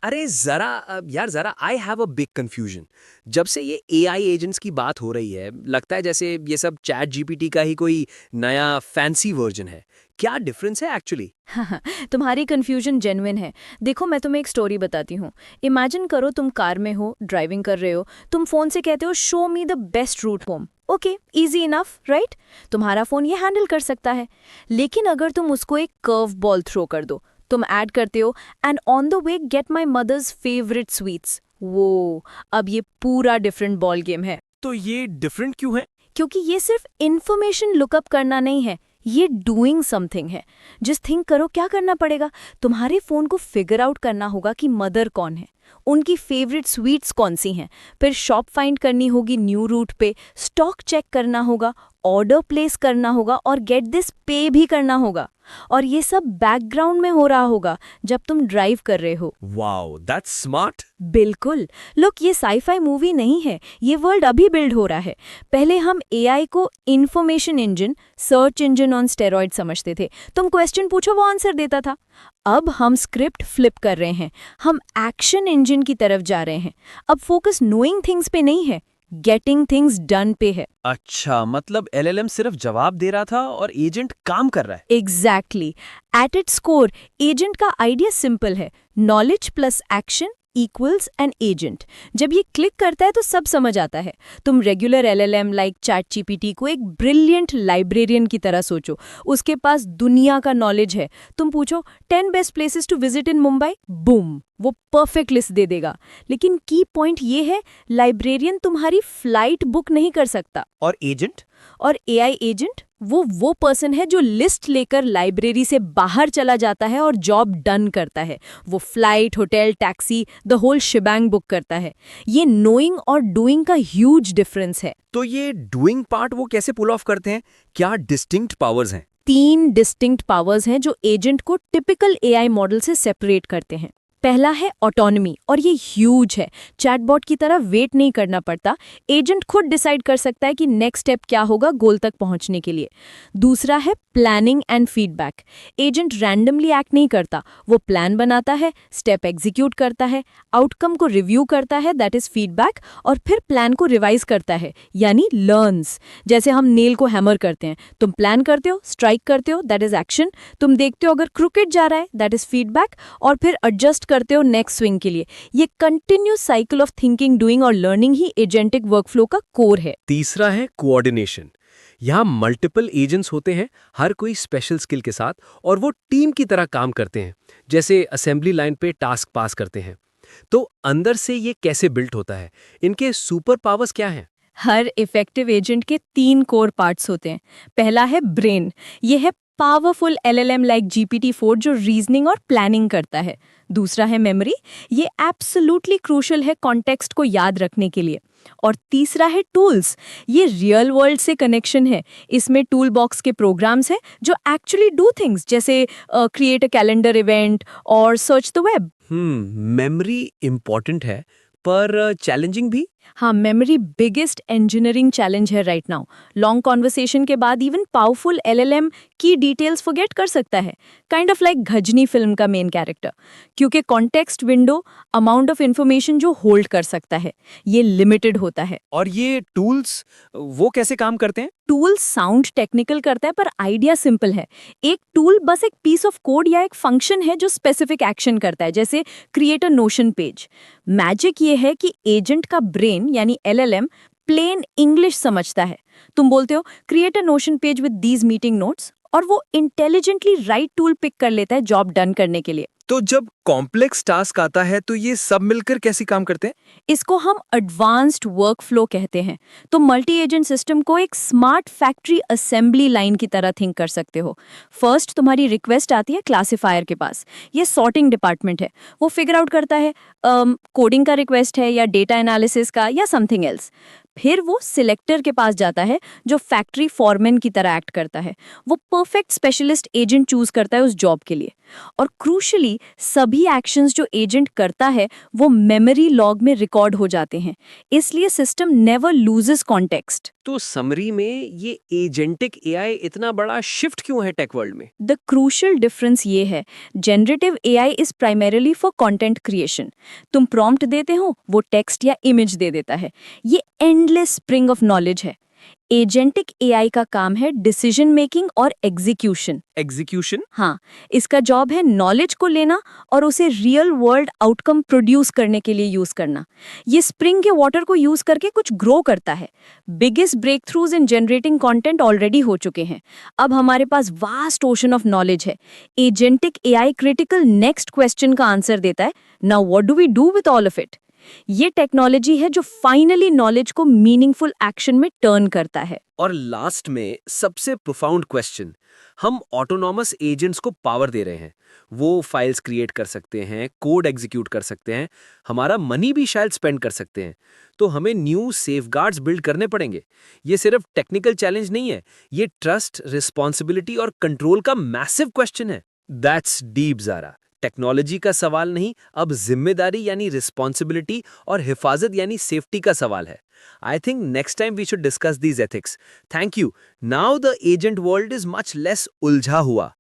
अरे जरा यार जरा I have a big confusion. जब से ये एआई एजेंट्स की बात हो रही है, लगता है जैसे ये सब चैट जीपीटी का ही कोई नया फैंसी वर्जन है। क्या डिफरेंस है एक्चुअली? हाँ, तुम्हारी कन्फ्यूजन जेन्युइन है। देखो, मैं तुम्हें एक स्टोरी बताती हूँ। इमेजिन करो तुम कार में हो, ड्राइविंग कर रहे हो। तुम फोन से कहते हो show me the best route home. Okay, easy enough, right? तुम्हारा फोन ये हैंडल कर सकता है। लेकिन अगर तुम उसको एक कर्व बॉल थ्रो कर दो, तुम ऐड करते हो and on the way get my mother's favourite sweets. वो अब ये पूरा डिफरेंट बॉल गेम है। तो ये डिफरेंट क्यों है? क्योंकि ये सिर्फ इन्फॉर्मेशन लुकअप करना नहीं है, ये डूइंग समथिंग है। जिस थिंक करो क्या करना पड़ेगा, तुम्हारे फोन को फिगर आउट करना होगा कि मदर कौन है, उनकी फेवरेट स्वीट्स कौन सी हैं, फिर शॉप फाइंड करनी होगी न्यू रूट पे, स्टॉक चेक करना होगा, ऑर्डर प्लेस करना होगा और गेट दिस पे भी करना होगा। और ये सब बैकग्राउंड में हो रहा होगा जब तुम ड्राइव कर रहे हो। Wow, that's smart. बिल्कुल। लुक, ये साईफाई मूवी नहीं है, ये वर्ल्ड अभी बिल्ड हो रहा है। पहले हम एआई को information engine, search engine on steroid समझते थे। तुम क्वेश्चन पूछो वो आंसर देता था। अब हम स्क्रिप्ट फ्लिप कर रहे हैं, हम एक्शन इंजन की तरफ जा रहे हैं। अब फोकस नोइंग थिंग्स पे नहीं है, गेटिंग थिंग्स डन पे है। अच्छा, मतलब एलएलएम सिर्फ जवाब दे रहा था और एजेंट काम कर रहा है। Exactly. At its core agent का आइडिया सिंपल है, knowledge plus action equals an agent. जब ये क्लिक करता है तो सब समझ आता है। तुम regular LLM like chat GPT को एक ब्रिलियंट लाइब्रेरियन की तरह सोचो। उसके पास दुनिया का नॉलेज है। तुम पूछो 10 best places to visit in Mumbai, boom, वो परफेक्ट लिस्ट दे देगा। लेकिन की पॉइंट ये है, लाइब्रेरियन तुम्हारी फ्लाइट बुक नहीं कर सकता। और एजेंट? और एआई एजेंट वो पर्सन है जो लिस्ट लेकर लाइब्रेरी से बाहर चला जाता है और जॉब डन करता है। वो flight, hotel, taxi, the whole shebang book करता है। ये नोइंग और डूइंग का ह्यूज डिफरेंस है। तो ये डूइंग पार्ट वो कैसे पुल ऑफ करते हैं? क्या डिस्टिंक्ट पावर्स हैं? 3 डिस्टिंक्ट पावर्स हैं जो एजेंट को टिपिकल एआई मॉडल से सेपरेट करते हैं। पहला है ऑटोनॉमी, और ये ह्यूज है। चैटबॉट की तरह वेट नहीं करना पड़ता। एजेंट खुद डिसाइड कर सकता है कि नेक्स्ट स्टेप क्या होगा गोल तक पहुंचने के लिए। दूसरा है planning and feedback. Agent randomly act नहीं करता, वो प्लान बनाता है, स्टेप एग्जीक्यूट करता है, आउटकम को रिव्यू करता है, दैट इज फीडबैक, और फिर प्लान को रिवाइज करता है, यानी लर्न्स। जैसे हम नेल को हैमर करते हैं, तुम प्लान करते हो, स्ट्राइक करते हो, दैट इज एक्शन। तुम देखते हो अगर क्रिकेट जा रहा है, दैट इज फीडबैक, और फिर एडजस्ट करते हो नेक्स्ट स्विंग के लिए। ये continuous cycle of thinking, doing और लर्निंग ही एजेंटिक वर्कफ्लो का कोर है। तीसरा है कोऑर्डिनेशन। यहाँ मल्टीपल एजेंट्स होते हैं, हर कोई स्पेशल स्किल के साथ, और वो टीम की तरह काम करते हैं, जैसे असेंबली लाइन पे टास्क पास करते हैं। तो अंदर से ये कैसे बिल्ट होता है? इनके सुपर पावर्स क्या हैं? हर इफेक्टिव एजेंट के 3 कोर पार्ट्स होते हैं। पहला है ब्रेन। ये है पावरफुल एलएलएम लाइक GPT-4 जो रीजनिंग और प्लानिंग करता है। दूसरा है मेमोरी। ये एब्सोल्युटली क्रूशियल है कॉन्टेक्स्ट को याद रखने के लिए। और तीसरा है टूल्स। ये रियल वर्ल्ड से कनेक्शन है। इसमें टूल बॉक्स के प्रोग्राम्स हैं जो एक्चुअली डू थिंग्स, जैसे क्रिएट अ कैलेंडर इवेंट और search the web. Memory important है, पर चैलेंजिंग भी। हाँ, मेमोरी बिगेस्ट इंजीनियरिंग चैलेंज है राइट नाउ। लॉन्ग कॉन्वर्सेशन के बाद इवन पावरफुल एलएलएम की डिटेल्स फॉरगेट कर सकता है, काइंड ऑफ लाइक घजनी फिल्म का मेन कैरेक्टर। क्योंकि context window, amount of information जो होल्ड कर सकता है, ये लिमिटेड होता है। और ये टूल्स वो कैसे काम करते हैं? टूल साउंड टेक्निकल करता है पर आइडिया सिंपल है। एक टूल बस एक पीस ऑफ कोड या एक फंक्शन है जो स्पेसिफिक एक्शन करता है, जैसे create a notion page. Magic ये है कि एजेंट का ब्रेन यानी एलएलएम प्लेन इंग्लिश समझता है। तुम बोलते हो create a notion page with these meeting notes, और वो इंटेलिजेंटली राइट टूल पिक कर लेता है जॉब डन करने के लिए। तो जब कॉम्प्लेक्स टास्क आता है तो ये सब मिलकर कैसे काम करते हैं? इसको हम एडवांस्ड वर्कफ्लो कहते हैं। तो मल्टी एजेंट सिस्टम को एक स्मार्ट फैक्ट्री असेंबली लाइन की तरह थिंक कर सकते हो। फर्स्ट तुम्हारी रिक्वेस्ट आती है क्लासिफायर के पास। ये सॉर्टिंग डिपार्टमेंट है, वो फिगर आउट करता है कोडिंग का रिक्वेस्ट है या डेटा एनालिसिस का या समथिंग एल्स। फिर वो सिलेक्टर के पास जाता है जो फैक्ट्री फॉरमैन की तरह एक्ट करता है। वो परफेक्ट स्पेशलिस्ट एजेंट चूज करता है उस जॉब के लिए। और क्रूशली सभी एक्शंस जो एजेंट करता है वो मेमोरी लॉग में रिकॉर्ड हो जाते हैं, इसलिए सिस्टम नेवर लूजेस कॉन्टेक्स्ट। तो समरी में ये एजेंटिक एआई इतना बड़ा शिफ्ट क्यों है टेक वर्ल्ड में? द क्रूशल डिफरेंस ये है, generative AI is primarily for content creation. तुम प्रॉम्प्ट देते हो, वो टेक्स्ट या इमेज दे देता है। ये एंडलेस स्प्रिंग ऑफ नॉलेज है। एजेंटिक एआई का काम है डिसीजन मेकिंग और एग्जीक्यूशन। एग्जीक्यूशन? हाँ, इसका जॉब है नॉलेज को लेना और उसे रियल वर्ल्ड आउटकम प्रोड्यूस करने के लिए यूज करना। ये स्प्रिंग के वाटर को यूज करके कुछ ग्रो करता है। Biggest breakthroughs in generating content already हो चुके हैं। अब हमारे पास वास्ट ओशन ऑफ नॉलेज है। Agentic AI critical next question का आंसर देता है, now what do we do with all of it. ये टेक्नोलॉजी है जो फाइनली नॉलेज को मीनिंगफुल एक्शन में टर्न करता है। और लास्ट में सबसे प्रोफाउंड क्वेश्चन, हम ऑटोनॉमस एजेंट्स को पावर दे रहे हैं। वो फाइल्स क्रिएट कर सकते हैं, कोड एग्जीक्यूट कर सकते हैं, हमारा मनी भी शायद स्पेंड कर सकते हैं। तो हमें न्यू सेफगार्ड्स बिल्ड करने पड़ेंगे। ये सिर्फ टेक्निकल चैलेंज नहीं है, ये ट्रस्ट, रिस्पॉन्सिबिलिटी और कंट्रोल का मैसिव क्वेश्चन है। दैट्स डीप ज़ारा। टेक्नोलॉजी का सवाल नहीं, अब जिम्मेदारी यानी रिस्पॉन्सिबिलिटी और हिफाजत यानी सेफ्टी का सवाल है। I think next time we should discuss these ethics. Thank you. Now the agent world is much less उलझा हुआ.